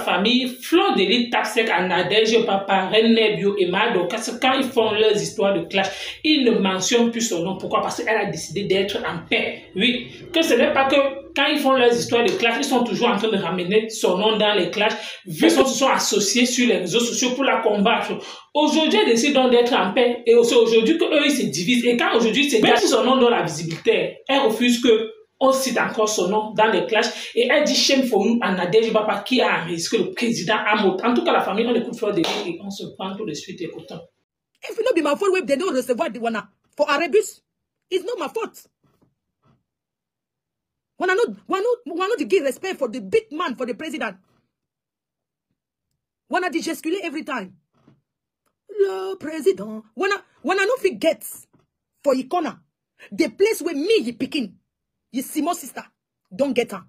famille, Fleur de Lys tape sec à Nadège, Papa, René Bio et Mado, quand ils font leurs histoires de clash, ils ne mentionnent plus son nom. Pourquoi? Parce qu'elle a décidé d'être en paix. Oui, que ce n'est pas que quand ils font leurs histoires de clash, ils sont toujours en train de ramener son nom dans les clashs, vu qu'ils se sont associés sur les réseaux sociaux pour la combattre. Aujourd'hui, elle décide donc d'être en paix. Et c'est aujourd'hui qu'eux, ils se divisent. Et quand aujourd'hui, c'est même si son nom donne la visibilité, elle refuse que on cite encore son nom dans les clashs. Et elle dit shame for you à Nadège Papa qui a enregistré le président Amot. En tout cas, la famille, on écoute Fleur de Lys et on se prend tout de suite écoutant. If it not be my fault, if they don't recevoir the one for Arabus, it's not my fault. When I not to give respect for the big man, for the president. When I gesticule every time. Le président. When I not forget for your corner, the place where me you picking, you see my sister, don't get her.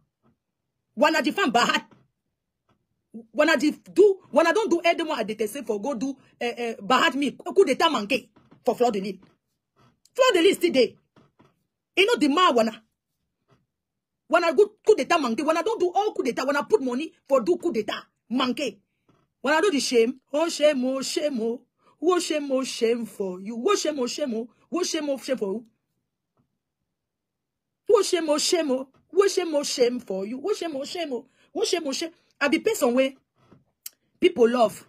When I defend Bahat, when I don't do aide moi à détester for go do Bahat me, coup d'état manqué for Fleur de Lys. Fleur de Lys today. You know the man when I go coup d'état manqué, when I don't do all coup d'état, when I put money for do coup d'état manqué. When I do the shame, oh shame, oh shame, oh. What shame, oh shame for you. What shame, oh shame, oh. What shame, oh shame for you. What shame, oh shame, oh. What shame, oh shame for you. What shame, oh shame, oh. What shame, oh shame. I be pay some way. People love.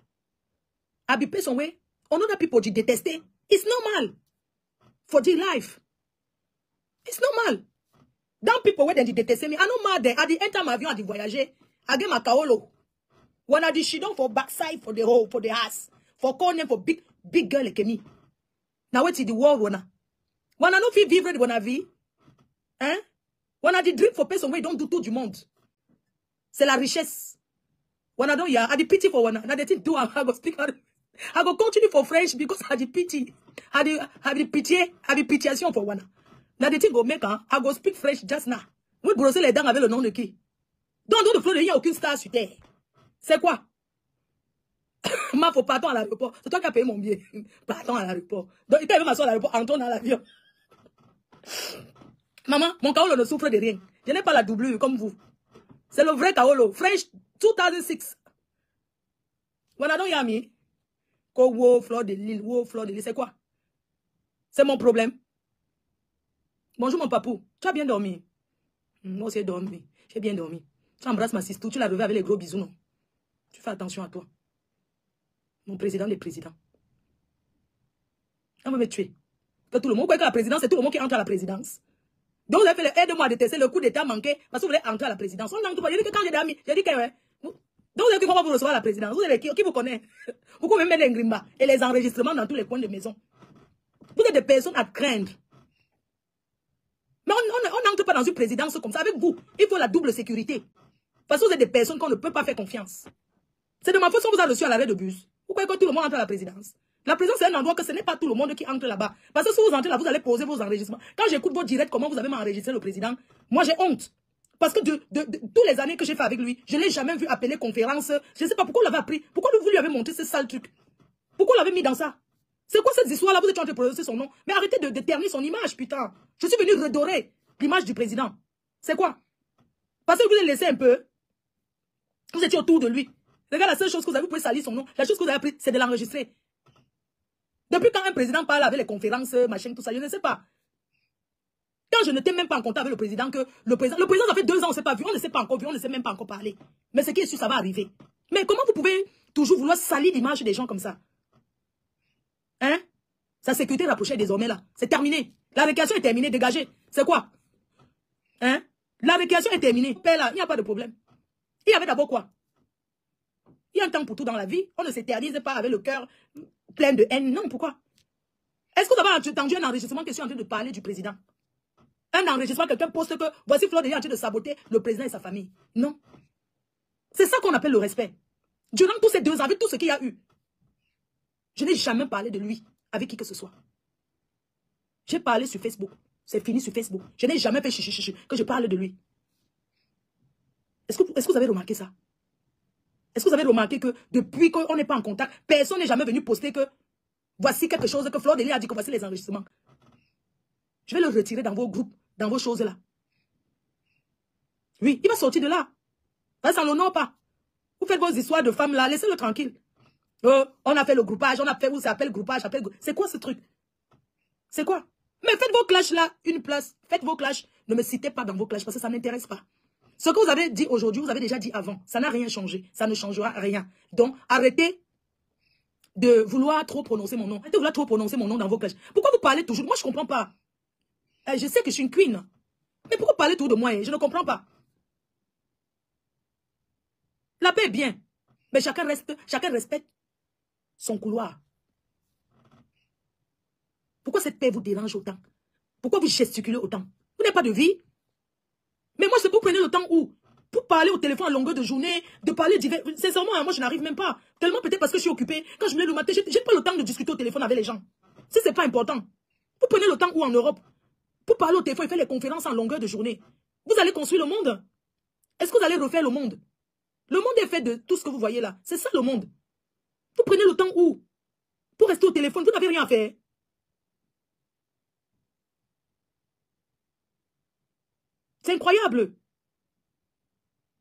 I be pay some way. Another people you detest. It's normal. For the life. It's normal. Down people where they detest me. I know mad there. I the enter my avion at the voyager. I get my kaolo. When I did she done for backside for the hole, for the ass. For corner for big girl like me. Now what's the world wanna? When I know fi vivre de bonne vie. Hein? When I did drink for person, we don't do tout du monde. C'est la richesse. When I don't, yeah, I did pity for one. Now they think do I go speak. I go continue for French because I did pity. I did pitiation for one. Now they think go make I go speak French just now. Oui, brosser les dents avec le nom de qui? Donc, de Fleur de Lys, il n'y a aucune star sur terre. C'est quoi? Ma faut partons à l'aéroport. C'est toi qui as payé mon billet. Partons à l'aéroport. Donc, il t'a même m'asseoir à l'aéroport, entrons dans l'avion. Maman, mon kaolo ne souffre de rien. Je n'ai pas la doublure comme vous. C'est le vrai kaolo. French 2006. When I don't hear me. Wow, Fleur de Lys, c'est quoi? C'est mon problème. Bonjour mon papou. Tu as bien dormi? Moi aussi j'ai dormi. J'ai bien dormi. Tu embrasses ma sister. Tu la réveilles avec les gros bisous, non? Tu fais attention à toi. Mon président, les présidents. On va me tuer. Que tout le monde, vous croyez que la présidence, c'est tout le monde qui entre à la présidence. Donc vous avez fait aide-moi à détester le coup d'état manqué parce que vous voulez entrer à la présidence. On n'entre pas. J'ai dit que quand j'ai des amis, j'ai dit que ouais. Donc vous avez dit comment vous recevoir la présidence. Vous avez qui vous connaît? Vous pouvez mettre les grimba et les enregistrements dans tous les coins de maison. Vous êtes des personnes à craindre. Mais on n'entre pas dans une présidence comme ça. Avec vous, il faut la double sécurité. Parce que vous êtes des personnes qu'on ne peut pas faire confiance. C'est de ma façon que vous avez reçu à l'arrêt de bus. Vous croyez que tout le monde entre à la présidence? La présidence, c'est un endroit que ce n'est pas tout le monde qui entre là-bas. Parce que si vous entrez là, vous allez poser vos enregistrements. Quand j'écoute vos directs, comment vous avez enregistré le président, moi j'ai honte. Parce que de toutes les années que j'ai fait avec lui, je ne l'ai jamais vu appeler conférence. Je ne sais pas pourquoi vous l'avez appris. Pourquoi vous lui avez montré ce sale truc? Pourquoi vous l'avez mis dans ça? C'est quoi cette histoire-là? Vous êtes en train de prononcer son nom. Mais arrêtez de ternir son image, putain. Je suis venu redorer l'image du président. C'est quoi? Parce que vous l'avez laissé un peu. Vous étiez autour de lui. Regarde, la seule chose que vous avez, vous pouvez salir son nom. La chose que vous avez appris, c'est de l'enregistrer. Depuis quand un président parle avec les conférences, machin, tout ça, je ne sais pas. Quand je n'étais même pas en contact avec le président, le président, ça fait 2 ans, on ne s'est pas vu, on ne s'est pas encore vu, on ne s'est même pas encore parlé. Mais ce qui est sûr, ça va arriver. Mais comment vous pouvez toujours vouloir salir l'image des gens comme ça? Hein? Sa sécurité rapprochée désormais là. C'est terminé. La récréation est terminée, dégagez. C'est quoi? Hein? La récréation est terminée. Paix là, il n'y a pas de problème. Il y avait d'abord quoi? Il y a un temps pour tout dans la vie. On ne s'éternise pas avec le cœur plein de haine. Non, pourquoi? Est-ce que vous avez entendu un enregistrement que je suis en train de parler du président? Un enregistrement, quelqu'un poste que voici Fleur de Lys en train de saboter le président et sa famille. Non. C'est ça qu'on appelle le respect. Durant tous ces 2 ans, avec tout ce qu'il y a eu, je n'ai jamais parlé de lui avec qui que ce soit. J'ai parlé sur Facebook. C'est fini sur Facebook. Je n'ai jamais fait chichi que je parle de lui. Est-ce que vous avez remarqué ça? Est-ce que vous avez remarqué que depuis qu'on n'est pas en contact, personne n'est jamais venu poster que voici quelque chose que Fleur de Lys a dit que voici les enregistrements. Je vais le retirer dans vos groupes, dans vos choses là. Oui, il va sortir de là. Ça ne l'honore pas. Vous faites vos histoires de femmes là, laissez-le tranquille. On a fait le groupage, on a fait, vous appelez groupage, c'est quoi ce truc? C'est quoi? Mais faites vos clashs là, une place. Faites vos clashs. Ne me citez pas dans vos clashs parce que ça ne m'intéresse pas. Ce que vous avez dit aujourd'hui, vous avez déjà dit avant. Ça n'a rien changé. Ça ne changera rien. Donc, arrêtez de vouloir trop prononcer mon nom. Arrêtez de vouloir trop prononcer mon nom dans vos clashs. Pourquoi vous parlez toujours? Moi, je ne comprends pas. Je sais que je suis une queen. Mais pourquoi parler toujours de moi? Je ne comprends pas. La paix est bien. Mais chacun respecte son couloir. Pourquoi cette paix vous dérange autant? Pourquoi vous gesticulez autant? Vous n'avez pas de vie? Mais moi, c'est pour prendre le temps où? Pour parler au téléphone à longueur de journée, de parler divers. Sincèrement, moi, je n'arrive même pas. Tellement peut-être parce que je suis occupée. Quand je me lève le matin, je n'ai pas le temps de discuter au téléphone avec les gens. Si ce n'est pas important. Vous prenez le temps où en Europe? Pour parler au téléphone et faire les conférences en longueur de journée. Vous allez construire le monde? Est-ce que vous allez refaire le monde? Le monde est fait de tout ce que vous voyez là. C'est ça le monde. Vous prenez le temps où? Pour rester au téléphone, vous n'avez rien à faire. C'est incroyable.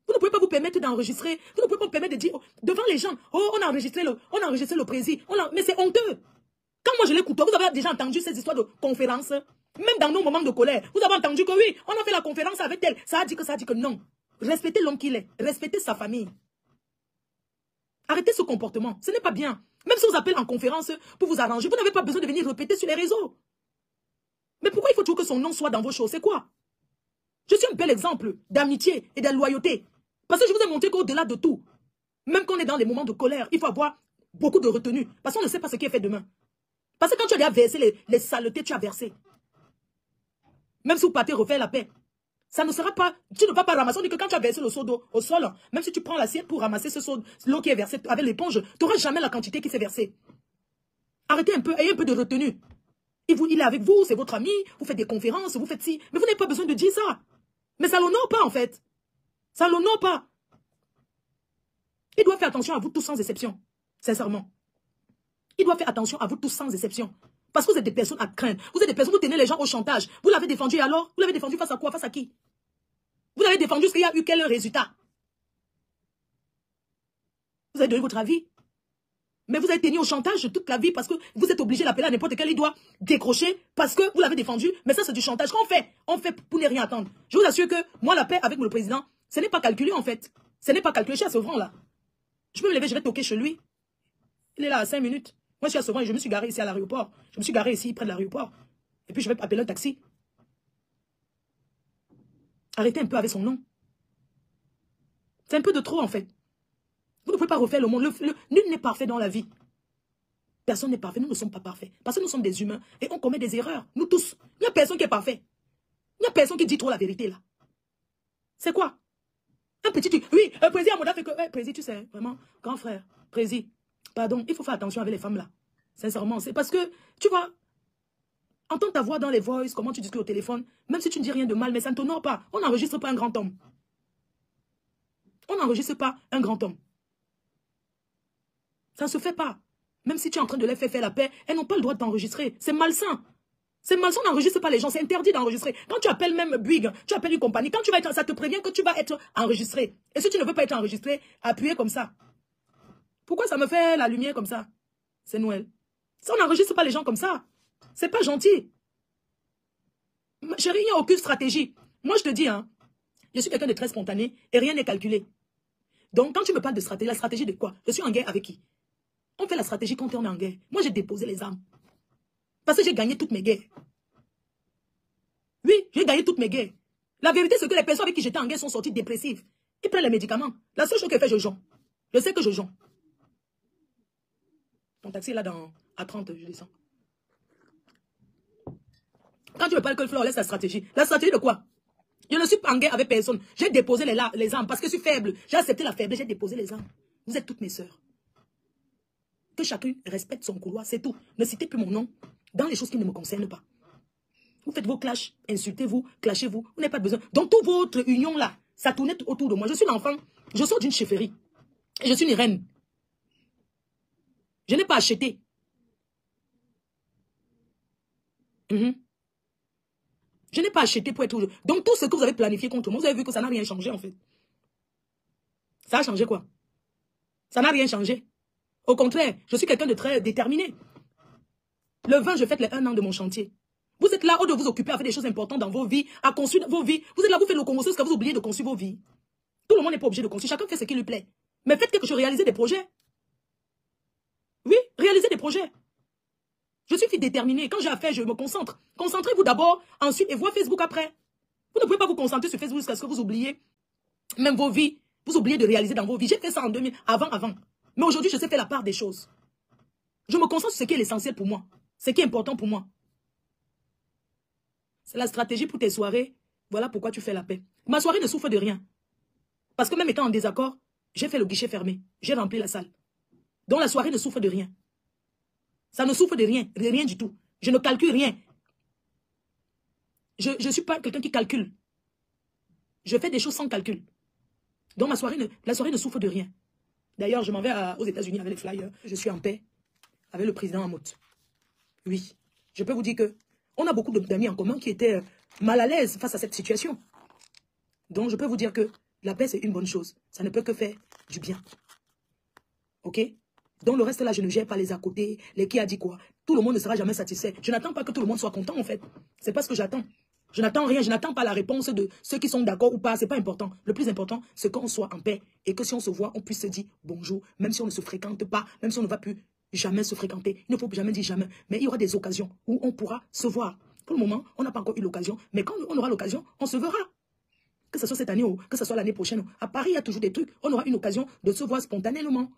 Vous ne pouvez pas vous permettre d'enregistrer. Vous ne pouvez pas vous permettre de dire devant les gens, oh, on a enregistré le président. Mais c'est honteux. Quand moi je l'écoute, vous avez déjà entendu ces histoires de conférences. Même dans nos moments de colère, vous avez entendu que oui, on a fait la conférence avec elle. Ça a dit que non. Respectez l'homme qu'il est. Respectez sa famille. Arrêtez ce comportement. Ce n'est pas bien. Même si on vous appelle en conférence pour vous arranger, vous n'avez pas besoin de venir répéter sur les réseaux. Mais pourquoi il faut toujours que son nom soit dans vos choses? C'est quoi? Je suis un bel exemple d'amitié et de loyauté. Parce que je vous ai montré qu'au-delà de tout, même quand on est dans les moments de colère, il faut avoir beaucoup de retenue. Parce qu'on ne sait pas ce qui est fait demain. Parce que quand tu as déjà versé les saletés, tu as versé. Même si vous partez refaire la paix, ça ne sera pas, tu ne vas pas ramasser. On dit que quand tu as versé le seau d'eau au sol, même si tu prends l'assiette pour ramasser ce seau, l'eau qui est versée avec l'éponge, tu n'auras jamais la quantité qui s'est versée. Arrêtez un peu, ayez un peu de retenue. Il est avec vous, c'est votre ami, vous faites des conférences, vous faites ci. Mais vous n'avez pas besoin de dire ça. Mais ça ne l'honore pas en fait. Ça ne l'honore pas. Il doit faire attention à vous tous sans exception. Sincèrement. Il doit faire attention à vous tous sans exception. Parce que vous êtes des personnes à craindre. Vous êtes des personnes, vous tenez les gens au chantage. Vous l'avez défendu et alors? Vous l'avez défendu face à quoi? Face à qui? Vous l'avez défendu parce qu'il y a eu quel résultat? Vous avez donné votre avis. Mais vous avez tenu au chantage toute la vie parce que vous êtes obligé d'appeler à n'importe quel, il doit décrocher parce que vous l'avez défendu. Mais ça, c'est du chantage. Qu'on fait? On fait pour ne rien attendre. Je vous assure que moi, la paix avec le président, ce n'est pas calculé en fait. Ce n'est pas calculé chez Sevran là. Je peux me lever, je vais toquer chez lui. Il est là à 5 minutes. Moi, je suis à Sevran et je me suis garé ici à l'aéroport. Je me suis garé ici près de l'aéroport. Et puis, je vais appeler un taxi. Arrêtez un peu avec son nom. C'est un peu de trop en fait. Vous ne pouvez pas refaire le monde. Nul n'est parfait dans la vie. Personne n'est parfait. Nous ne sommes pas parfaits. Parce que nous sommes des humains et on commet des erreurs. Nous tous. Il n'y a personne qui est parfait. Il n'y a personne qui dit trop la vérité là. C'est quoi? Un petit truc. Oui, un président Moda fait que... président, tu sais, vraiment, grand frère, président, pardon, il faut faire attention avec les femmes là. Sincèrement, c'est parce que, tu vois, entendre ta voix dans les voices, comment tu discutes au téléphone, même si tu ne dis rien de mal, mais ça ne t'honore pas. On n'enregistre pas un grand homme. On n'enregistre pas un grand homme. Ça ne se fait pas. Même si tu es en train de les faire la paix, elles n'ont pas le droit de t'enregistrer. C'est malsain. C'est malsain, on n'enregistre pas les gens. C'est interdit d'enregistrer. Quand tu appelles même Bouygues, tu appelles une compagnie, quand tu vas être, ça te prévient que tu vas être enregistré. Et si tu ne veux pas être enregistré, appuyez comme ça. Pourquoi ça me fait la lumière comme ça? C'est Noël. Ça, on n'enregistre pas les gens comme ça. C'est pas gentil. Chérie, il n'y a aucune stratégie. Moi, je te dis, hein, je suis quelqu'un de très spontané et rien n'est calculé. Donc, quand tu me parles de stratégie, la stratégie de quoi? Je suis en guerre avec qui? On fait la stratégie quand on est en guerre. Moi, j'ai déposé les armes. Parce que j'ai gagné toutes mes guerres. Oui, j'ai gagné toutes mes guerres. La vérité, c'est que les personnes avec qui j'étais en guerre sont sorties dépressives. Ils prennent les médicaments. La seule chose qu'elle fait, je jonge. Je sais que je jonge. Ton taxi est là à 30, je descends. Quand tu me parles que le Fleur laisse la stratégie de quoi? Je ne suis pas en guerre avec personne. J'ai déposé les armes parce que je suis faible. J'ai accepté la faiblesse, j'ai déposé les armes. Vous êtes toutes mes sœurs. Que chacun respecte son couloir, c'est tout. Ne citez plus mon nom dans les choses qui ne me concernent pas. Vous faites vos clashs, insultez-vous, clashez-vous. Vous n'avez pas besoin. Donc, toute votre union là, ça tournait autour de moi. Je suis l'enfant, je sors d'une chefferie. Et je suis une reine. Je n'ai pas acheté. Je n'ai pas acheté pour être... Donc, tout ce que vous avez planifié contre moi, vous avez vu que ça n'a rien changé, en fait. Ça a changé quoi? Ça n'a rien changé. Au contraire, je suis quelqu'un de très déterminé. Le 20, je fête les 1 an de mon chantier. Vous êtes là, au lieu de vous occuper à faire des choses importantes dans vos vies, à construire vos vies. Vous êtes là, vous faites le Congo, parce que vous oubliez de construire vos vies. Tout le monde n'est pas obligé de construire. Chacun fait ce qui lui plaît. Mais faites quelque chose, réalisez des projets. Oui, réalisez des projets. Je suis déterminée. Quand j'ai affaire, je me concentre. Concentrez-vous d'abord, ensuite, et voyez Facebook après. Vous ne pouvez pas vous concentrer sur Facebook jusqu'à ce que vous oubliez même vos vies. Vous oubliez de réaliser dans vos vies. J'ai fait ça en 2000, avant. Mais aujourd'hui, je sais faire la part des choses. Je me concentre sur ce qui est l'essentiel pour moi. Ce qui est important pour moi. C'est la stratégie pour tes soirées. Voilà pourquoi tu fais la paix. Ma soirée ne souffre de rien. Parce que même étant en désaccord, j'ai fait le guichet fermé. J'ai rempli la salle. Donc la soirée ne souffre de rien. Ça ne souffre de rien du tout. Je ne calcule rien. Je ne suis pas quelqu'un qui calcule. Je fais des choses sans calcul. Donc la soirée ne souffre de rien. D'ailleurs, je m'en vais aux États-Unis avec les flyers. Je suis en paix avec le président Hamout. Oui, je peux vous dire que on a beaucoup d'amis en commun qui étaient mal à l'aise face à cette situation. Donc je peux vous dire que la paix, c'est une bonne chose. Ça ne peut que faire du bien. Ok? Donc le reste là, je ne gère pas les à côté, les qui a dit quoi. Tout le monde ne sera jamais satisfait. Je n'attends pas que tout le monde soit content en fait. C'est pas ce que j'attends. Je n'attends rien, je n'attends pas la réponse de ceux qui sont d'accord ou pas. C'est pas important. Le plus important, c'est qu'on soit en paix. Et que si on se voit, on puisse se dire bonjour. Même si on ne se fréquente pas, même si on ne va plus jamais se fréquenter. Il ne faut jamais dire jamais. Mais il y aura des occasions où on pourra se voir. Pour le moment, on n'a pas encore eu l'occasion. Mais quand on aura l'occasion, on se verra. Que ce soit cette année ou que ce soit l'année prochaine. À Paris, il y a toujours des trucs. On aura une occasion de se voir spontanément.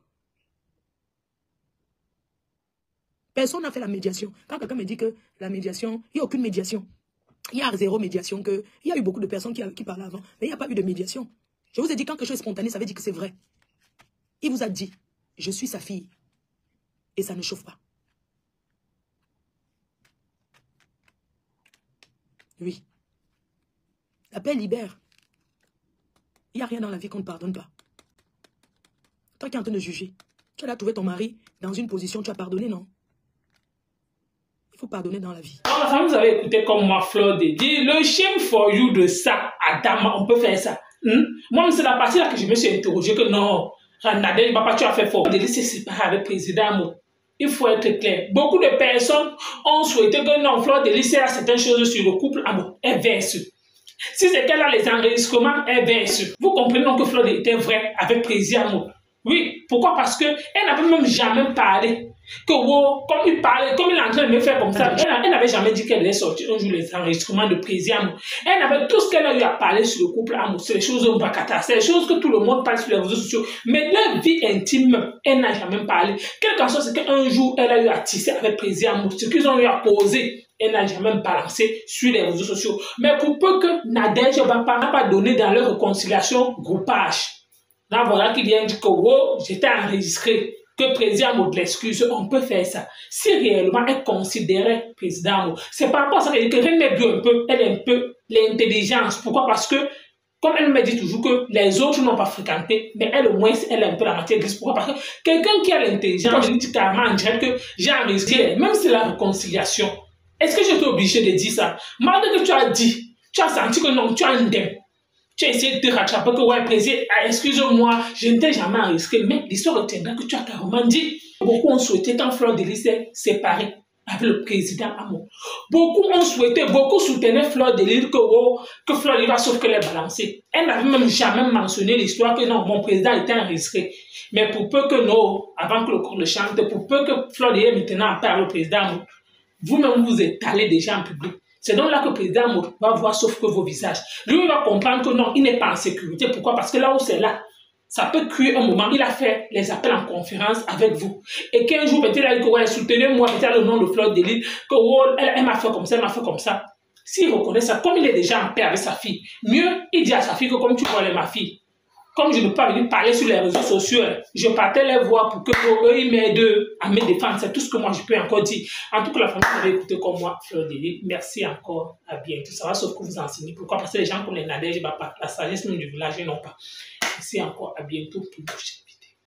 Personne n'a fait la médiation. Quand quelqu'un me dit que la médiation, il n'y a aucune médiation. Il y a 0 médiation. Il y a eu beaucoup de personnes qui parlaient avant. Mais il n'y a pas eu de médiation. Je vous ai dit, quand quelque chose est spontané, ça veut dire que c'est vrai. Il vous a dit, je suis sa fille. Et ça ne chauffe pas. Oui. La paix libère. Il n'y a rien dans la vie qu'on ne pardonne pas. Toi qui es en train de juger, tu as trouvé ton mari dans une position, tu as pardonné, non? Il faut pardonner dans la vie. Alors, vous avez écouté comme moi, Fleur de dit, le shame for you de ça, Adam, on peut faire ça. Moi, c'est la partie là que je me suis interrogé que non, Nadège, papa, tu as fait fort. De laisser séparer avec le président Amo. Il faut être clair. Beaucoup de personnes ont souhaité que non, Fleur de laisser certaines choses sur le couple Amo. Elle verse. Si c'est qu'elle a les enregistrements, elle verse. Vous comprenez donc que Fleur était vrai avec président Amo. Oui, pourquoi? Parce qu'elle n'avait même jamais parlé. Que comme il parlait, comme il est en train de me faire comme ça, elle n'avait jamais dit qu'elle allait sortir un jour les enregistrements de président. Elle avait tout ce qu'elle a eu à parler sur le couple amour, c'est les choses Mbakata, c'est les choses que tout le monde parle sur les réseaux sociaux. Mais leur vie intime, elle n'a jamais parlé. Quelque chose, c'est qu'un jour, elle a eu à tisser avec président, ce qu'ils ont eu à poser. Elle n'a jamais balancé sur les réseaux sociaux. Mais pour peu que Nadège n'a pas donné dans leur réconciliation groupage. Là, voilà qu'il vient dire que j'étais enregistré. Que président Amo de l'excuse, on peut faire ça. Si réellement elle considérait président Amo, c'est par rapport à ça qu'elle dit que René Bio un peu, elle a un peu l'intelligence. Pourquoi? Parce que, comme elle me dit toujours que les autres n'ont pas fréquenté, mais elle au moins, elle a un peu la matière grise. Pourquoi? Parce que quelqu'un qui a l'intelligence, je dis carrément en direct que j'ai enregistré, même si c'est la réconciliation. Est-ce que je suis obligé de dire ça? Malgré que tu as dit, tu as senti que non, tu as un dème. Tu as essayé de te rattraper que, ouais, président, excuse-moi, je ne t'ai jamais enregistré, mais l'histoire retiendra que tu as carrément dit. Beaucoup ont souhaité quand Fleur de Lys s'est séparée avec le président Amo. Beaucoup ont souhaité, beaucoup soutenaient Fleur de Lys que Fleur de Lys va sauf que les balancer. Elle n'avait même jamais mentionné l'histoire que non, mon président était enregistré. Mais pour peu que non, avant que le corps le chante, pour peu que Fleur de Lys maintenant en parle au président Amo, vous-même vous étalez déjà en public. C'est donc là que le président va voir sauf que vos visages. Lui, il va comprendre que non, il n'est pas en sécurité. Pourquoi? Parce que là où c'est là, ça peut créer un moment. Il a fait les appels en conférence avec vous. Et qu'un jour, peut-être, il a dit que ouais, soutenez-moi, peut-être le nom de Fleur de Lys, que oh, elle m'a fait comme ça, elle m'a fait comme ça. S'il reconnaît ça, comme il est déjà en paix avec sa fille, mieux, il dit à sa fille que comme tu vois, elle est ma fille. Comme je ne peux pas venir parler sur les réseaux sociaux, je partais les voir pour que eux, ils m'aident à me défendre. C'est tout ce que moi, je peux encore dire. En tout cas, la famille m'avait écouté comme moi, Fleur de Lys. Merci encore. À bientôt. Ça va sauf que vous enseignez. Pourquoi? Parce que les gens comme les Nadège, la sagesse même du village, ils n'ont pas. Merci encore. À bientôt pour le prochain.